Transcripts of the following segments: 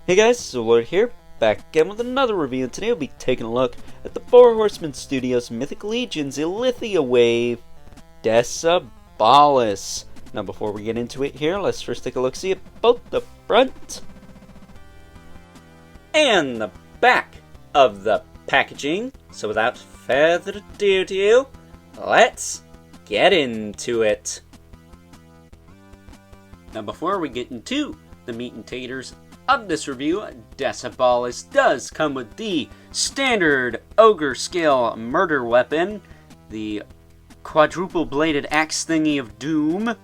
Hey guys, so Lord here, back again with another review, and today we'll be taking a look at the Horseman Studios Mythic Legion's Illythia wave, Decabalus. Now before we get into it here, let's first take a look-see at both the front and the back of the packaging. So without further ado, let's get into it. Now before we get into the meat and taters of this review, Decabalus does come with the standard ogre scale murder weapon, the quadruple bladed axe thingy of doom.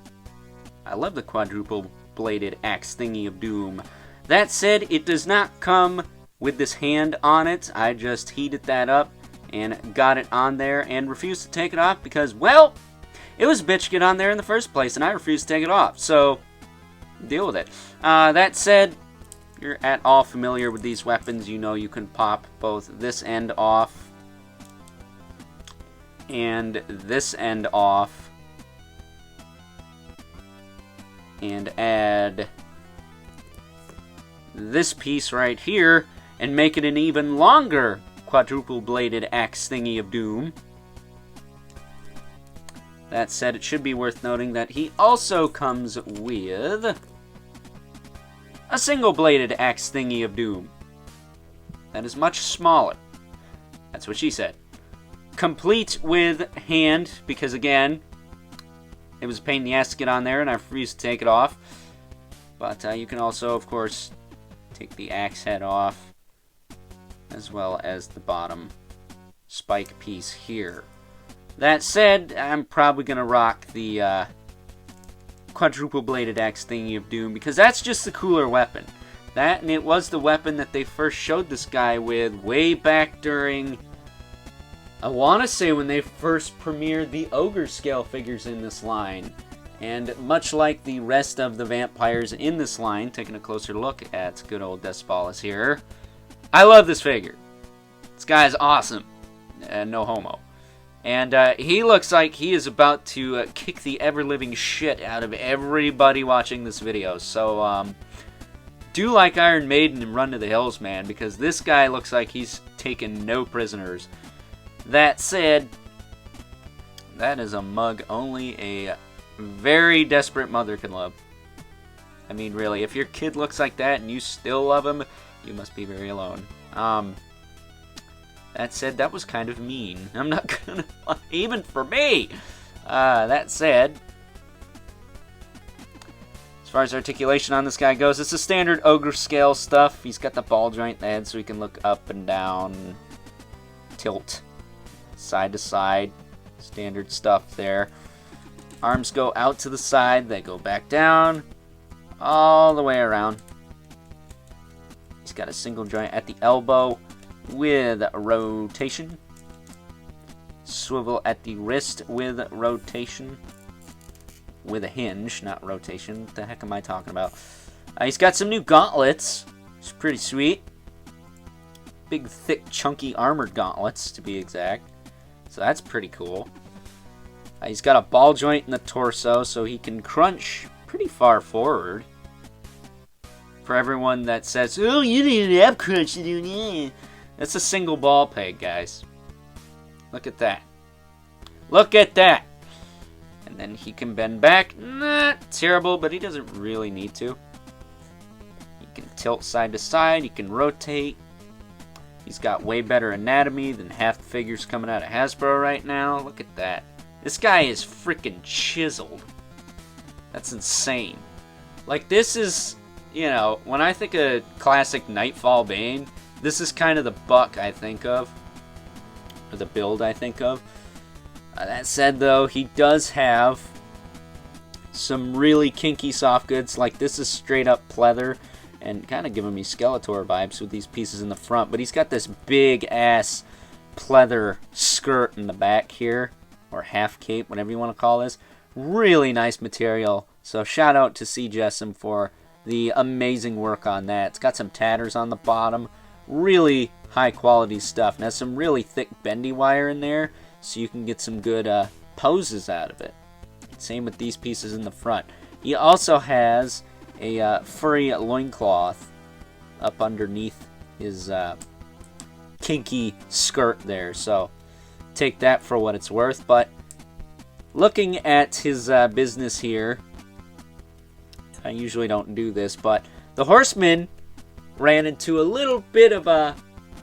I love the quadruple bladed axe thingy of doom. That said, it does not come with this hand on it. I just heated that up and got it on there and refused to take it off because, well, it was a bitch to get on there in the first place and I refused to take it off, so deal with it. That said, if you're at all familiar with these weapons, you know you can pop both this end off and this end off and add this piece right here and make it an even longer quadruple bladed axe thingy of doom. That said, it should be worth noting that he also comes with a single-bladed axe thingy of doom. That is much smaller. That's what she said. Complete with hand, because again, it was a pain in the ass to get on there, and I refused to take it off. But you can also, of course, take the axe head off, as well as the bottom spike piece here. That said, I'm probably going to rock the quadruple bladed axe thingy of doom because that's just the cooler weapon. That, and it was the weapon that they first showed this guy with way back during, I want to say, when they first premiered the ogre scale figures in this line. And much like the rest of the vampires in this line, taking a closer look at good old Decabalus here, I love this figure. This guy is awesome, no homo. And he looks like he is about to kick the ever-living shit out of everybody watching this video. So, do like Iron Maiden and run to the hills, man, because this guy looks like he's taken no prisoners. That said, that is a mug only a very desperate mother can love. I mean, really, if your kid looks like that and you still love him, you must be very alone. That said, that was kind of mean. I'm not gonna lie, even for me. That said, as far as articulation on this guy goes, it's a standard ogre scale stuff. He's got the ball joint in the head so he can look up and down, tilt, side to side. Standard stuff there. Arms go out to the side, they go back down, all the way around. He's got a single joint at the elbow with rotation. Swivel at the wrist with rotation. With a hinge, not rotation. What the heck am I talking about? He's got some new gauntlets. It's pretty sweet. Big, thick, chunky armored gauntlets, to be exact. So that's pretty cool. He's got a ball joint in the torso, so he can crunch pretty far forward. For everyone that says, oh, you didn't have crunch to do that. It's a single ball peg, guys. Look at that. Look at that. And then he can bend back. Not terrible, but he doesn't really need to. He can tilt side to side. He can rotate. He's got way better anatomy than half the figures coming out of Hasbro right now. Look at that. This guy is freaking chiseled. That's insane. Like, this is, you know, when I think of classic Nightfall Bane, this is kind of the buck I think of, or the build I think of. That said, though, he does have some really kinky soft goods. Like, this is straight up pleather, and kind of giving me Skeletor vibes with these pieces in the front. But he's got this big-ass pleather skirt in the back here, or half cape, whatever you want to call this. Really nice material. So shout out to C. Jessam for the amazing work on that. It's got some tatters on the bottom. Really high quality stuff. And has some really thick bendy wire in there, so you can get some good poses out of it. Same with these pieces in the front. He also has a furry loincloth up underneath his kinky skirt there. So take that for what it's worth. But looking at his business here, I usually don't do this, but the Horseman ran into a little bit of a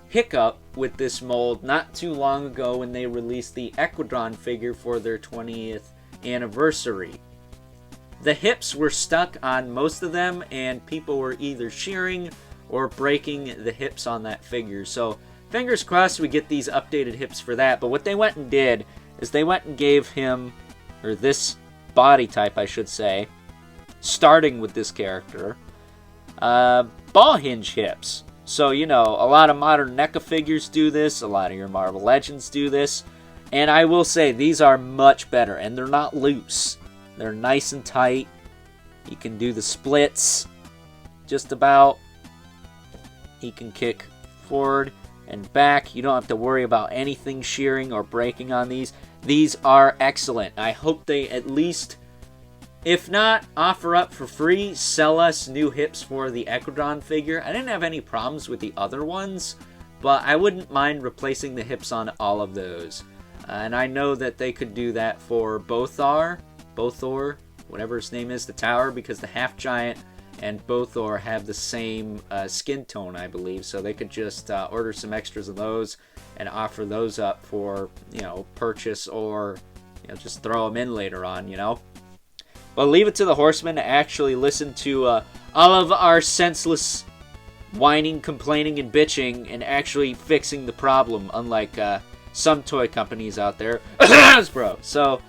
hiccup with this mold not too long ago when they released the Equidron figure for their 20th anniversary. The hips were stuck on most of them, and people were either shearing or breaking the hips on that figure. So fingers crossed we get these updated hips for that. But what they went and did is they went and gave him, or this body type I should say, starting with this character, ball hinge hips. So, you know, a lot of modern NECA figures do this, a lot of your Marvel Legends do this, and I will say these are much better, and they're not loose. They're nice and tight. You can do the splits just about. He can kick forward and back. You don't have to worry about anything shearing or breaking on these. These are excellent. I hope they at least, if not offer up for free, sell us new hips for the Equidron figure. I didn't have any problems with the other ones, but I wouldn't mind replacing the hips on all of those. And I know that they could do that for Bothor, whatever his name is, the tower, because the half giant and Bothor have the same skin tone, I believe. So they could just order some extras of those and offer those up for, you know, purchase, or, you know, just throw them in later on, you know. Well, leave it to the Horseman to actually listen to all of our senseless whining, complaining, and bitching, and actually fixing the problem, unlike some toy companies out there. Hasbro. So,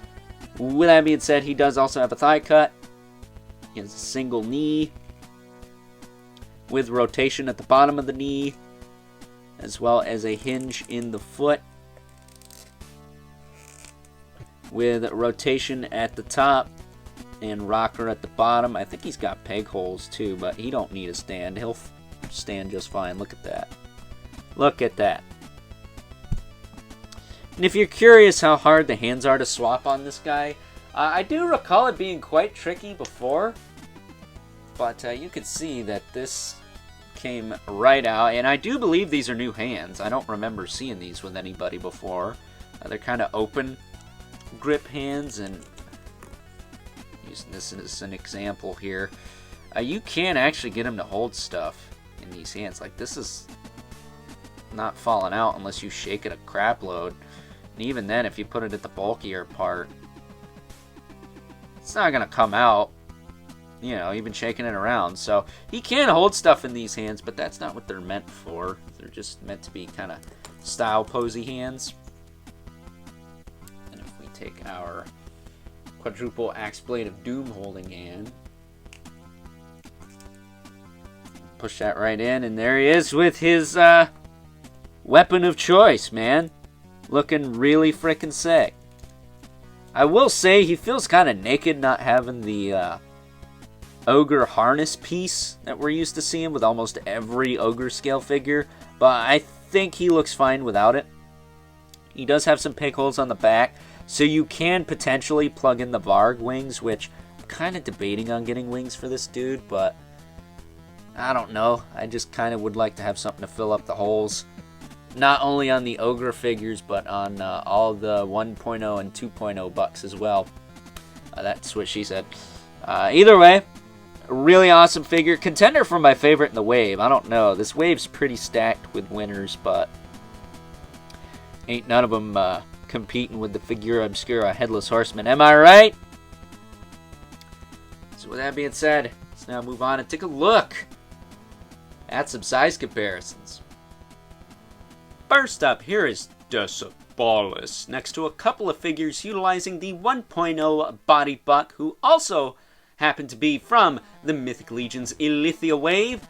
with that being said, he does also have a thigh cut. He has a single knee with rotation at the bottom of the knee, as well as a hinge in the foot with rotation at the top and rocker at the bottom. I think he's got peg holes too, but he don't need a stand. He'll stand just fine. Look at that. Look at that. And if you're curious how hard the hands are to swap on this guy, I do recall it being quite tricky before, but you can see that this came right out, and I do believe these are new hands. I don't remember seeing these with anybody before. They're kind of open grip hands, and using this as an example here, you can actually get him to hold stuff in these hands. Like, this is not falling out unless you shake it a crap load. And even then, if you put it at the bulkier part, it's not going to come out, you know, even shaking it around. So he can hold stuff in these hands, but that's not what they're meant for. They're just meant to be kind of style posy hands. And if we take our quadruple axe blade of doom holding hand, push that right in, and there he is with his weapon of choice, man. Looking really freaking sick. I will say he feels kind of naked not having the ogre harness piece that we're used to seeing with almost every ogre scale figure, but I think he looks fine without it. He does have some peg holes on the back, so you can potentially plug in the Varg wings, which I'm kind of debating on getting wings for this dude, but I don't know. I just kind of would like to have something to fill up the holes. Not only on the ogre figures, but on all the 1.0 and 2.0 bucks as well. That's what she said. Either way, a really awesome figure. Contender for my favorite in the wave. I don't know. This wave's pretty stacked with winners, but ain't none of them competing with the Figura Obscura Headless Horseman. Am I right? So with that being said, let's now move on and take a look at some size comparisons. First up, here is Decabalus, next to a couple of figures utilizing the 1.0 body buck, who also happen to be from the Mythic Legion's Illythia wave,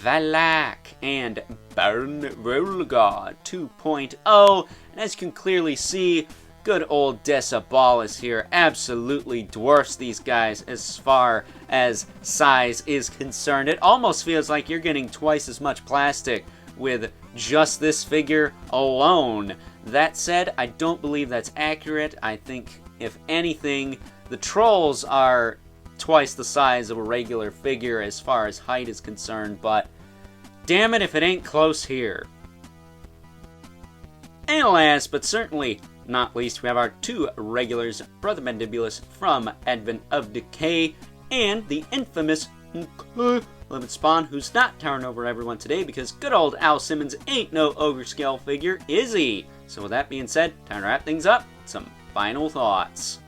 Valak and Baron Volgar 2.0. And as you can clearly see, good old Decabalus here absolutely dwarfs these guys as far as size is concerned. It almost feels like you're getting twice as much plastic with just this figure alone. That said, I don't believe that's accurate. I think, if anything, the trolls are twice the size of a regular figure as far as height is concerned, but damn it if it ain't close here. And last but certainly not least, we have our two regulars, Brother Mandibulus from Advent of Decay, and the infamous Limit Spawn, who's not towering over everyone today because good old Al Simmons ain't no ogre scale figure, is he? So with that being said, time to wrap things up. Some final thoughts.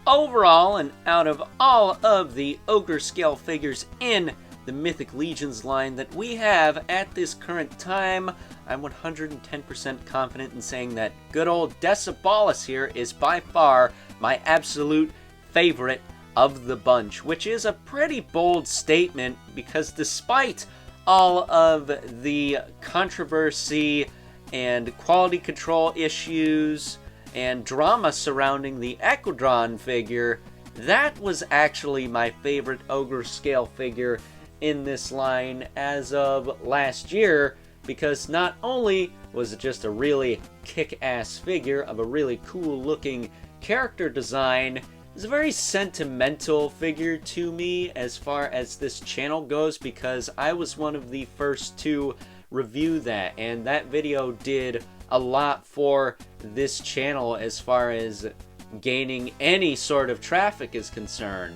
Overall, and out of all of the ogre scale figures in the Mythic Legions line that we have at this current time, I'm 110% confident in saying that good old Decabalus here is by far my absolute favorite of the bunch, which is a pretty bold statement because despite all of the controversy and quality control issues and drama surrounding the Equidron figure, that was actually my favorite ogre scale figure in this line as of last year, because not only was it just a really kick-ass figure of a really cool looking character design, it's a very sentimental figure to me as far as this channel goes, because I was one of the first to review that, and that video did a lot for this channel as far as gaining any sort of traffic is concerned.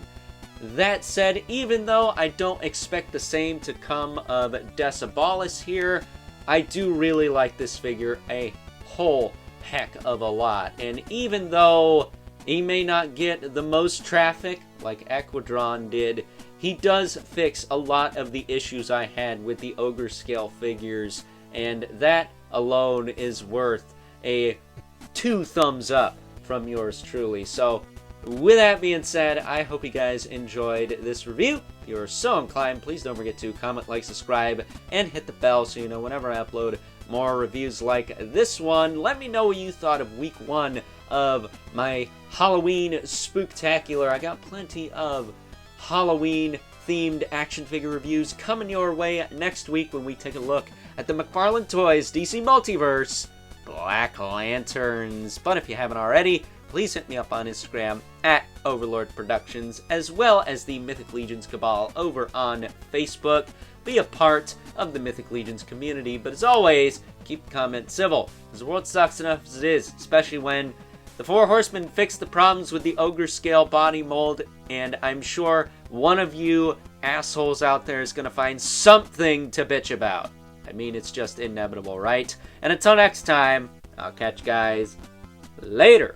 That said, even though I don't expect the same to come of Decabalus here, I do really like this figure a whole heck of a lot. And even though he may not get the most traffic like Equidron did, he does fix a lot of the issues I had with the ogre scale figures, and that alone is worth a 2 thumbs up from yours truly. So with that being said, I hope you guys enjoyed this review. If you're so inclined, please don't forget to comment, like, subscribe, and hit the bell so you know whenever I upload more reviews like this one. Let me know what you thought of week 1 of my Halloween spooktacular. I got plenty of Halloween themed action figure reviews coming your way next week when we take a look at the McFarlane Toys DC Multiverse Black Lanterns. But if you haven't already, please hit me up on Instagram at Overlord Productions, as well as the Mythic Legions Cabal over on Facebook. Be a part of the Mythic Legions community, but as always, keep the comments civil, because the world sucks enough as it is, especially when the 4 Horsemen fixed the problems with the ogre scale body mold, and I'm sure one of you assholes out there is going to find something to bitch about. I mean, it's just inevitable, right? And until next time, I'll catch you guys later.